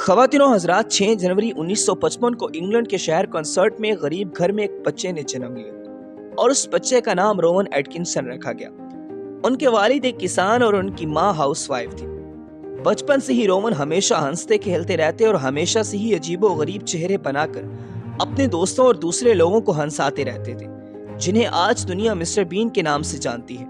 ख़वातीनो हज़रात 6 जनवरी 1955 को इंग्लैंड के शहर कंसर्ट में एक गरीब घर में एक बच्चे ने जन्म लिया और उस बच्चे का नाम रोवन एटकिंसन रखा गया। उनके वालिद एक किसान और उनकी माँ हाउसवाइफ थी। बचपन से ही रोवन हमेशा हंसते खेलते रहते और हमेशा से ही अजीबो गरीब चेहरे बनाकर अपने दोस्तों और दूसरे लोगों को हंसाते रहते थे, जिन्हें आज दुनिया मिस्टर बीन के नाम से जानती है।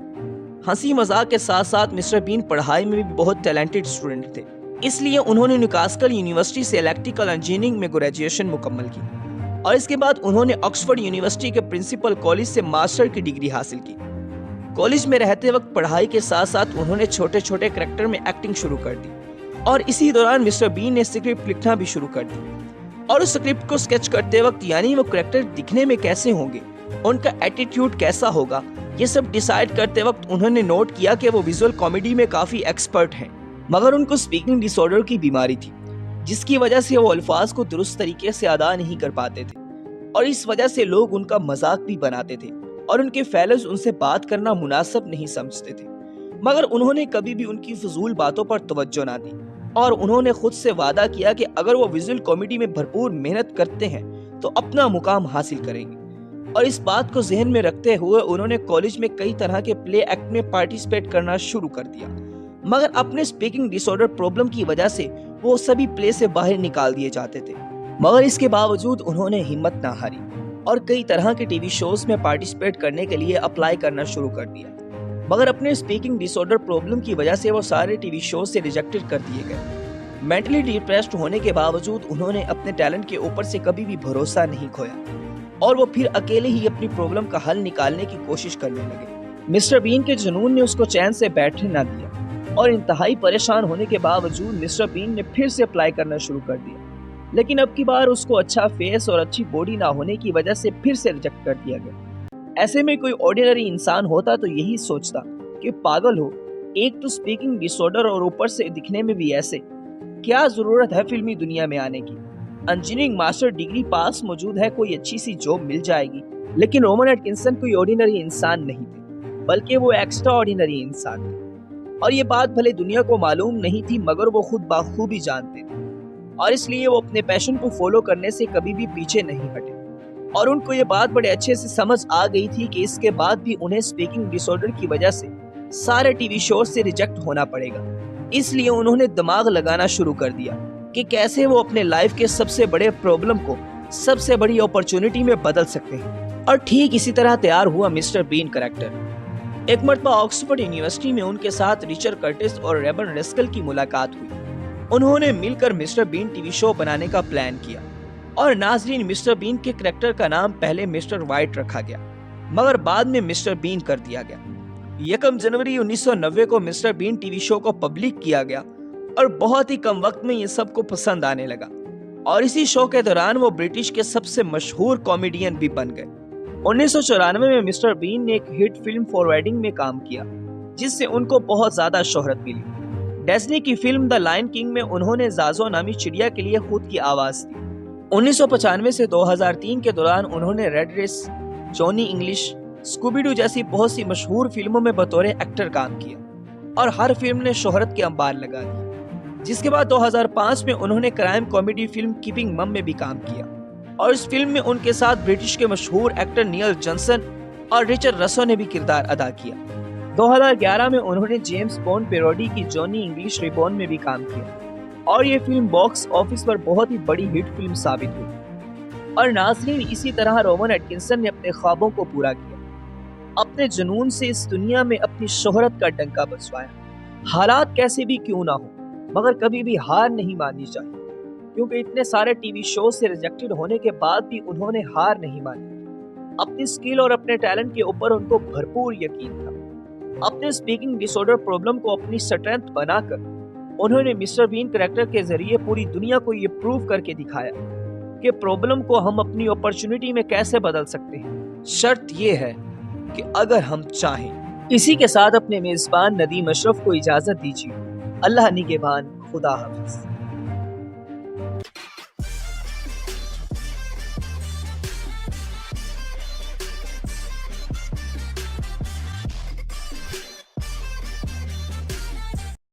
हंसी मजाक के साथ साथ मिस्टर बीन पढ़ाई में भी बहुत टैलेंटेड स्टूडेंट थे, इसलिए उन्होंने न्यूकास्ल यूनिवर्सिटी से इलेक्ट्रिकल इंजीनियरिंग में ग्रेजुएशन मुकम्मल की और इसके बाद उन्होंने ऑक्सफोर्ड यूनिवर्सिटी के प्रिंसिपल कॉलेज से मास्टर की डिग्री हासिल की। कॉलेज में रहते वक्त पढ़ाई के साथ साथ उन्होंने छोटे छोटे कैरेक्टर में एक्टिंग शुरू कर दी और इसी दौरान मिस्टर बीन ने स्क्रिप्ट लिखना भी शुरू कर दी और उस स्क्रिप्ट को स्केच करते वक्त यानी वो कैरेक्टर दिखने में कैसे होंगे, उनका एटीट्यूड कैसा होगा, ये सब डिसाइड करते वक्त उन्होंने नोट किया कि वो विजुअल कॉमेडी में काफी एक्सपर्ट हैं, मगर उनको स्पीकिंग डिसऑर्डर की बीमारी थी, जिसकी वजह से वो अल्फाज को दुरुस्त तरीके से अदा नहीं कर पाते थे और इस वजह से लोग उनका मजाक भी बनाते थे और उनके फेलोज उनसे बात करना मुनासिब नहीं समझते थे। मगर उन्होंने कभी भी उनकी फजूल बातों पर तवज्जो ना दी और उन्होंने खुद से वादा किया कि अगर वो विजुअल कॉमेडी में भरपूर मेहनत करते हैं तो अपना मुकाम हासिल करेंगे। और इस बात को जहन में रखते हुए उन्होंने कॉलेज में कई तरह के प्ले एक्ट में पार्टिसिपेट करना शुरू कर दिया, मगर अपने स्पीकिंग डिसऑर्डर प्रॉब्लम की वजह से वो सभी प्ले से बाहर निकाल दिए जाते थे। मगर इसके बावजूद उन्होंने हिम्मत ना हारी और कई तरह के टीवी शोज में पार्टिसिपेट करने के लिए अप्लाई करना शुरू कर दिया, मगर अपने स्पीकिंग डिसऑर्डर प्रॉब्लम की वजह से वो सारे टीवी शोज से रिजेक्टेड कर दिए गए। मेंटली डिप्रेस्ड होने के बावजूद उन्होंने अपने टैलेंट के ऊपर से कभी भी भरोसा नहीं खोया और वो फिर अकेले ही अपनी प्रॉब्लम का हल निकालने की कोशिश करने लगे। मिस्टर बीन के जुनून ने उसको चैन से बैठने ना दिया और इंतहाई परेशान होने के बावजूद मिस्टर बीन ने फिर से अप्लाई करना शुरू कर दिया, लेकिन अब की बार उसको अच्छा फेस और अच्छी बॉडी ना होने की वजह से फिर से रिजेक्ट कर दिया गया। ऐसे में कोई ऑर्डिनरी इंसान होता तो यही सोचता कि पागल हो, एक तो स्पीकिंग डिसऑर्डर और ऊपर से दिखने में भी ऐसे, क्या जरूरत है फिल्मी दुनिया में आने की, इंजीनियरिंग मास्टर डिग्री पास मौजूद है, कोई अच्छी सी जॉब मिल जाएगी। लेकिन रोवन एटकिंसन कोई ऑर्डिनरी इंसान नहीं थे, बल्कि वो एक्स्ट्रा ऑर्डिनरी इंसान थे और ये बात भले दुनिया को मालूम नहीं थी, मगर वो खुद बाखूबी जानते थे और इसलिए वो अपने पैशन को फॉलो करने से कभी भी पीछे नहीं हटे और उनको ये बात बड़े अच्छे से समझ आ गई थी कि इसके बाद भी उन्हें स्पीकिंग डिसऑर्डर की वजह से सारे टीवी शो से रिजेक्ट होना पड़ेगा। इसलिए उन्होंने दिमाग लगाना शुरू कर दिया कि कैसे वो अपने लाइफ के सबसे बड़े प्रॉब्लम को सबसे बड़ी अपॉर्चुनिटी में बदल सकते हैं और ठीक इसी तरह तैयार हुआ मिस्टर बीन कैरेक्टर। एक मरतबा ऑक्सफोर्ड यूनिवर्सिटी में उनके साथ रिचर्ड कर्टिस और रेबन रेस्कल की मुलाकात हुई। उन्होंने मिलकर मिस्टर बीन टीवी शो बनाने का प्लान किया और नाजरीन, मिस्टर बीन के कैरेक्टर का नाम पहले मिस्टर वाइट रखा गया, मगर बाद में मिस्टर बीन कर दिया गया। 1 जनवरी 1990 को मिस्टर बीन टीवी शो को पब्लिक किया गया और बहुत ही कम वक्त में ये सबको पसंद आने लगा और इसी शो के दौरान वो ब्रिटिश के सबसे मशहूर कॉमेडियन भी बन गए। 1994 में मिस्टर बीन ने एक हिट फिल्म फॉरवर्डिंग में काम किया, जिससे उनको बहुत ज्यादा शोहरत मिली। डिज्नी की फिल्म द लायन किंग में उन्होंने जाजो नामी चिड़िया के लिए खुद की आवाज दी। 1995 से 2003 के दौरान उन्होंने Red Race, Johnny English, Scooby Doo जैसी बहुत सी मशहूर फिल्मों में बतौर एक्टर काम किया और हर फिल्म ने शोहरत के अंबार लगा दी। जिसके बाद 2005 में उन्होंने क्राइम कॉमेडी फिल्म कीपिंग मम में भी काम किया और इस फिल्म में उनके साथ ब्रिटिश के मशहूर एक्टर नील जॉनसन और रिचर्ड रसो ने भी किरदार अदा किया। 2011 में उन्होंने जेम्स बॉन्ड पैरोडी की जॉनी इंग्लिश रिबॉर्न में भी काम किया और ये फिल्म बॉक्स ऑफिस पर बहुत ही बड़ी हिट फिल्म साबित हुई। और नाज़रीन, इसी तरह रोवन एटकिंसन ने अपने ख्वाबों को पूरा किया, अपने जुनून से इस दुनिया में अपनी शोहरत का डंका बजवाया। हालात कैसे भी क्यों ना हो, मगर कभी भी हार नहीं माननी चाहिए, क्योंकि इतने सारे टीवी शो से रिजेक्टेड होने के बाद भी उन्होंने हार नहीं मानी। अपनी स्किल और अपने टैलेंट के ऊपर उनको भरपूर यकीन था। अपने स्पीकिंग डिसऑर्डर प्रॉब्लम को अपनी स्ट्रेंथ बनाकर उन्होंने मिस्टर बीन कैरेक्टर के जरिए पूरी दुनिया को ये प्रूव करके दिखाया कि प्रॉब्लम को हम अपनी अपॉर्चुनिटी में कैसे बदल सकते हैं। शर्त ये है कि अगर हम चाहें। इसी के साथ अपने मेजबान नदीम अशरफ को इजाजत दीजिए। अल्लाह निगहबान, खुदा हाफिज।